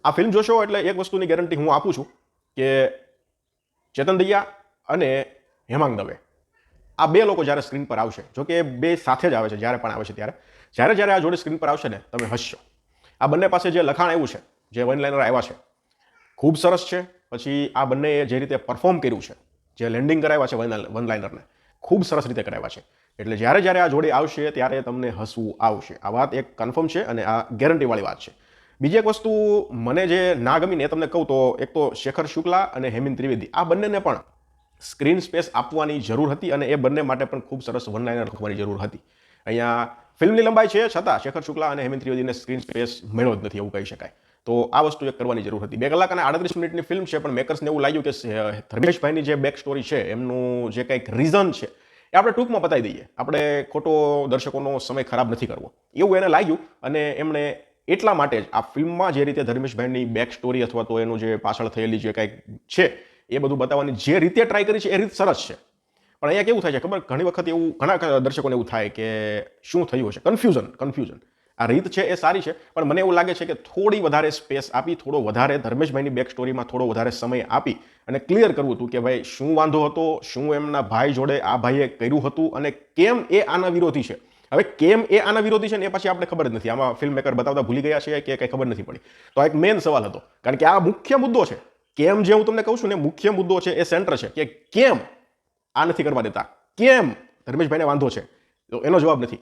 આ ફિલ્મ જોશો એટલે એક વસ્તુની ગેરંટી હું આપું છું કે ચેતન દહિયા અને હેમાંગ દવે આ બે લોકો જ્યારે સ્ક્રીન પર આવશે, જો કે બે સાથે જ આવે છે જ્યારે પણ આવે છે ત્યારે જ્યારે આ જોડે સ્ક્રીન પર આવશે ને તમે હસશો. આ બંને પાસે જે લખાણ આવ્યું છે, જે વન લાઇનર આવ્યા છે, ખૂબ સરસ છે. પછી આ બંનેએ જે રીતે પરફોર્મ કર્યું છે, જે લેન્ડિંગ કરાવ્યા છે વન લાઇનરને, ખૂબ સરસ રીતે કરાવ્યા છે. એટલે જ્યારે આ જોડી આવશે ત્યારે તમને હસવું આવશે. આ વાત એક કન્ફર્મ છે અને આ ગેરંટીવાળી વાત છે. બીજી એક વસ્તુ મને જે ના ગમીને એ તમને કહું તો એક તો શેખર શુક્લા અને હેમિન ત્રિવેદી આ બંનેને પણ સ્ક્રીન સ્પેસ આપવાની જરૂર હતી અને એ બંને માટે પણ ખૂબ સરસ વન લાઇનર લખવાની જરૂર હતી. અહીંયા ફિલ્મની લંબાઈ છે છતાં શેખર શુક્લા અને હેમિન ત્રિવેદીને સ્ક્રીન સ્પેસ મળ્યો જ નથી એવું કહી શકાય. તો આ વસ્તુ એક કરવાની જરૂર હતી. 2 કલાક અને 38 મિનિટની ફિલ્મ છે, પણ મેકર્સને એવું લાગ્યું કે ધર્મેશભાઈની જે બેક સ્ટોરી છે, એમનું જે કંઈક રીઝન છે એ આપણે ટૂંકમાં બતાવી દઈએ, આપણે ખોટો દર્શકોનો સમય ખરાબ નથી કરવો એવું એને લાગ્યું. અને એમણે એટલા માટે જ આ ફિલ્મમાં જે રીતે ધર્મેશભાઈની બેક સ્ટોરી અથવા તો એનું જે પાછળ થયેલી જે કંઈક છે એ બધું બતાવવાની જે રીતે ટ્રાય કરી છે એ રીત સરસ છે. પણ અહીંયા કેવું થાય છે ખબર, ઘણી વખત એવું ઘણા દર્શકોને એવું થાય કે શું થયું હશે, કન્ફ્યુઝન. આ રીત છે એ સારી છે, પણ મને એવું લાગે છે કે થોડી વધારે સ્પેસ આપી, થોડો વધારે ધર્મેશભાઈની બેક સ્ટોરીમાં થોડો વધારે સમય આપી અને ક્લિયર કરવું હતું કે ભાઈ શું વાંધો હતો, શું એમના ભાઈ જોડે આ ભાઈએ કર્યું હતું અને કેમ એ આના વિરોધી છે. હવે કેમ એ આના વિરોધી છે ને એ પછી આપણે ખબર જ નથી. આમાં ફિલ્મ મેકર બતાવતા ભૂલી ગયા છે કે કંઈ ખબર નથી પડી. તો આ એક મેઇન સવાલ હતો, કારણ કે આ મુખ્ય મુદ્દો છે. કેમ જે હું તમને કહું છું ને, મુખ્ય મુદ્દો છે, એ સેન્ટર છે કે કેમ આ નથી કરવા દેતા, કેમ ધર્મેશભાઈને વાંધો છે, તો એનો જવાબ નથી.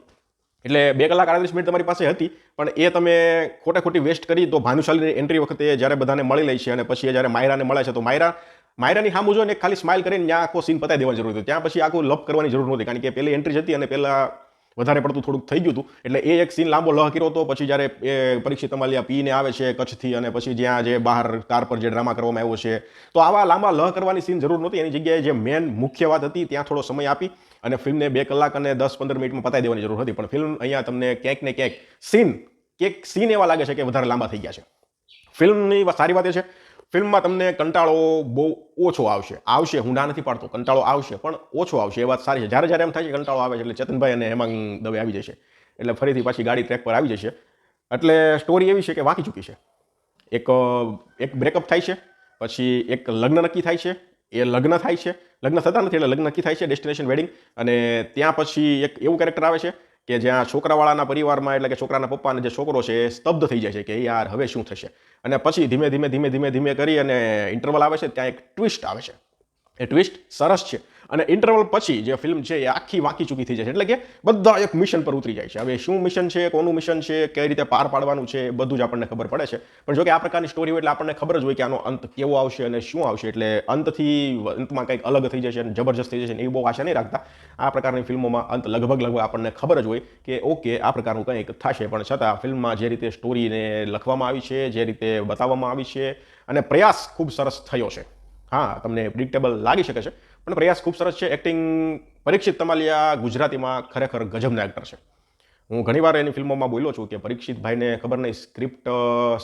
એટલે 2 કલાક 38 મિનિટ તમારી પાસે હતી, પણ એ તમે ખોટી વેસ્ટ કરી. તો ભાનુશાલીની એન્ટ્રી વખતે જ્યારે બધાને મળી લે છે અને પછી જ્યારે માયરાને મળે છે તો માયરાની સામું જોઈને ખાલી સ્માઇલ કરીને ત્યાં આખો સીન પતાવી દેવાની જરૂર હતી. ત્યાં પછી આખું લપ કરવાની જરૂર નહોતી, કારણ કે પહેલી એન્ટ્રી હતી અને પહેલાં વધારે પડતું થોડુંક થઈ ગયું હતું. એટલે એ એક સીન લાંબો લહ કર્યો હતો. પછી જ્યારે એ પરીક્ષિત અમાલિયા પીને આવે છે કચ્છથી અને પછી જ્યાં જે બહાર કાર પર જે ડ્રામા કરવામાં આવ્યો છે, તો આવા લાંબા લહ કરવાની સીન જરૂર નહોતી. એની જગ્યાએ જે મેન મુખ્ય વાત હતી ત્યાં થોડો સમય આપી અને ફિલ્મને 2 કલાક અને 10-15 મિનિટમાં પતાવી દેવાની જરૂર હતી. પણ ફિલ્મ અહીંયા તમને ક્યાંક ને ક્યાંક સીન એવા લાગે છે કે વધારે લાંબા થઈ ગયા છે. ફિલ્મની સારી વાત એ છે, ફિલ્મમાં તમને કંટાળો બહુ ઓછો આવશે. હું ના નથી પાડતો, કંટાળો આવશે પણ ઓછો આવશે, એ વાત સારી છે. જ્યારે એમ થાય છે કંટાળો આવે છે એટલે ચેતનભાઈ અને હેમાંગ દવે આવી જશે, એટલે ફરીથી પાછી ગાડી ટ્રેક પર આવી જશે. એટલે સ્ટોરી એવી છે કે વાંકી ચૂકી છે. એક બ્રેકઅપ થાય છે, પછી એક લગ્ન નક્કી થાય છે, એ લગ્ન થાય છે, લગ્ન થતા નથી એટલે લગ્ન નક્કી થાય છે, ડેસ્ટિનેશન વેડિંગ. અને ત્યાં પછી એક એવું કેરેક્ટર આવે છે કે જ્યાં છોકરાવાળાના પરિવારમાં એટલે કે છોકરાના પપ્પાને જે છોકરો છે એ સ્તબ્ધ થઈ જાય છે કે યાર હવે શું થશે. અને પછી ધીમે કરી અને ઇન્ટરવલ આવે છે, ત્યાં એક ટ્વિસ્ટ આવે છે. એ ટ્વિસ્ટ સરસ છે અને ઇન્ટરવલ પછી જે ફિલ્મ છે એ આખી વાંકી ચૂકી થઈ જાય છે. એટલે કે બધા એક મિશન પર ઉતરી જાય છે. હવે શું મિશન છે, કોનું મિશન છે, કઈ રીતે પાર પાડવાનું છે, બધું જ આપણને ખબર પડે છે. પણ જો કે આ પ્રકારની સ્ટોરી હોય એટલે આપણને ખબર જ હોય કે આનો અંત કેવો આવશે અને શું આવશે. એટલે અંતમાં કંઈક અલગ થઈ જશે અને જબરજસ્ત થઈ જશે એવી બહુ આશા નહીં રાખતા. આ પ્રકારની ફિલ્મોમાં અંત લગભગ આપણને ખબર જ હોય કે ઓકે આ પ્રકારનું કંઈક થશે. પણ છતાં ફિલ્મમાં જે રીતે સ્ટોરીને લખવામાં આવી છે, જે રીતે બતાવવામાં આવી છે, અને પ્રયાસ ખૂબ સરસ થયો છે. હા, તમને પ્રિડિક્ટેબલ લાગી શકે છે પણ પ્રયાસ ખૂબ સરસ છે. એક્ટિંગ પરીક્ષિત તમાલિયા ગુજરાતીમાં ખરેખર ગજબના એક્ટર છે. હું ઘણીવાર એની ફિલ્મોમાં બોલ્યો છું કે પરીક્ષિતભાઈને ખબર નહીં સ્ક્રિપ્ટ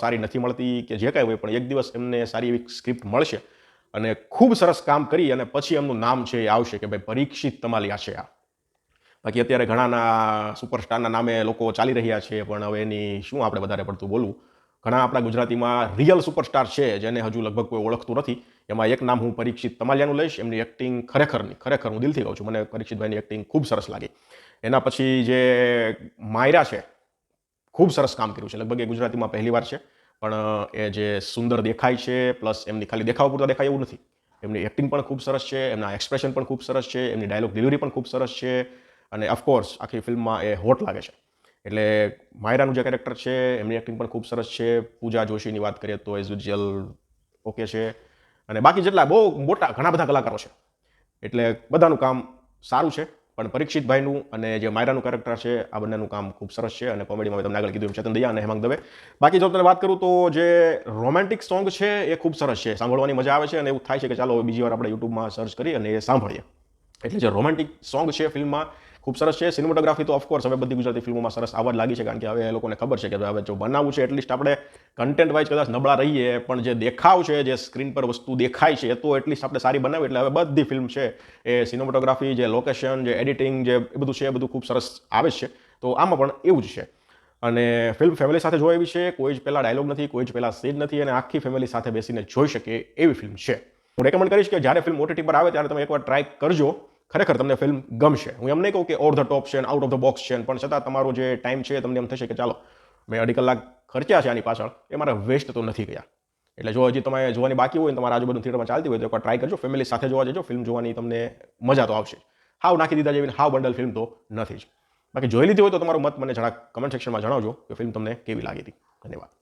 સારી નથી મળતી કે જે કાંઈ હોય, પણ એક દિવસ એમને સારી એવી સ્ક્રિપ્ટ મળશે અને ખૂબ સરસ કામ કરી અને પછી એમનું નામ છે એ આવશે કે ભાઈ પરીક્ષિત તમાલિયા છે આ. બાકી અત્યારે ઘણાના સુપરસ્ટારના નામે લોકો ચાલી રહ્યા છે, પણ હવે એની શું આપણે વધારે પડતું બોલવું. ઘણા આપણા ગુજરાતીમાં રિયલ સુપરસ્ટાર છે જેને હજુ લગભગ કોઈ ઓળખતું નથી. એમાં એક નામ હું પરીક્ષિત તમાલિયાનું લઈશ. એમની એક્ટિંગ ખરેખર હું દિલથી કહું છું, મને પરીક્ષિતભાઈની એક્ટિંગ ખૂબ સરસ લાગી. એના પછી જે માયરા છે, ખૂબ સરસ કામ કર્યું છે. લગભગ એ ગુજરાતીમાં પહેલીવાર છે, પણ એ જે સુંદર દેખાય છે, પ્લસ એમની ખાલી દેખાવ પૂરતા દેખાય એવું નથી. એમની એક્ટિંગ પણ ખૂબ સરસ છે, એમના એક્સપ્રેશન પણ ખૂબ સરસ છે, એમની ડાયલોગ ડિલિવરી પણ ખૂબ સરસ છે અને ઓફકોર્સ આખી ફિલ્મમાં એ હોટ લાગે છે. એટલે માયરાનું જે કેરેક્ટર છે એમની એક્ટિંગ પણ ખૂબ સરસ છે. પૂજા જોશીની વાત કરીએ તો એઝ યુઝ્યુઅલ ઓકે છે. અને બાકી જેટલા બહુ ઘણા બધા કલાકારો છે, એટલે બધાનું કામ સારું છે. પણ પરીક્ષિતભાઈનું અને જે માયરાનું કેરેક્ટર છે આ બંનેનું કામ ખૂબ સરસ છે. અને કોમેડીમાં તમને આગળ કીધું ચેતન દયા અને હેમાંગ દવે. બાકી જો તમને વાત કરું તો જે રોમેન્ટિક સોંગ છે એ ખૂબ સરસ છે, સાંભળવાની મજા આવે છે અને એવું થાય છે કે ચાલો બીજી વાર આપણે યુટ્યુબમાં સર્ચ કરી અને એ સાંભળીએ. એટલે જે રોમેન્ટિક સોંગ છે ફિલ્મમાં ખૂબ સરસ છે. સિનેમેટોગ્રાફી તો ઓફકોર્સ હવે બધી ગુજરાતી ફિલ્મોમાં સરસ આવવા જ લાગી છે, કારણ કે હવે એ લોકોને ખબર છે કે હવે જો બનાવવું છે એટલીસ્ટ આપણે કન્ટેન્ટ વાઇઝ કદાચ નબળા રહીએ, પણ જે દેખાવ છે, જે સ્ક્રીન પર વસ્તુ દેખાય છે એ તો એટલીસ્ટ આપણે સારી બનાવી. એટલે હવે બધી ફિલ્મ છે એ સિનેમેટોગ્રાફી, જે લોકેશન, જે એડિટિંગ, જે એ બધું છે એ બધું ખૂબ સરસ આવે છે. તો આમાં પણ એવું જ છે. અને ફિલ્મ ફેમિલી સાથે જોવા એવી છે, કોઈ જ પહેલાં ડાયલોગ નથી, કોઈ જ પહેલાં સીન નથી, અને આખી ફેમિલી સાથે બેસીને જોઈ શકે એવી ફિલ્મ છે. હું રેકમેન્ડ કરીશ કે જ્યારે ફિલ્મ OTT પર આવે ત્યારે તમે એકવાર ટ્રાય કરજો, ખરેખર તમને ફિલ્મ ગમશે. હું એમ નહીં કહું કે ઓવર ધ ટોપ છે, આઉટ ઓફ ધ બોક્સ છે, પણ છતાં તમારો જે ટાઈમ છે તમને એમ થશે કે ચાલો મેં 2.5 કલાક ખર્ચ્યા છે આની પાછળ, એ મારા વેસ્ટ તો નથી ગયા. એટલે જો હજી તમે જોવાની બાકી હોય, તમારા આજુબાજુ થિયેટરમાં ચાલતી હોય તો એકવાર ટ્રાય કરજો, ફેમિલી સાથે જોવા જજો. ફિલ્મ જોવાની તમને મજા તો આવશે. હાવ નાખી દીધા જેવી હાવ બંડલ ફિલ્મ તો નથી જ. બાકી જોઈ લીધી હોય તો તમારો મત મને જરાક કમેન્ટ સેક્શનમાં જણાવજો કે ફિલ્મ તમને કેવી લાગી હતી. ધન્યવાદ.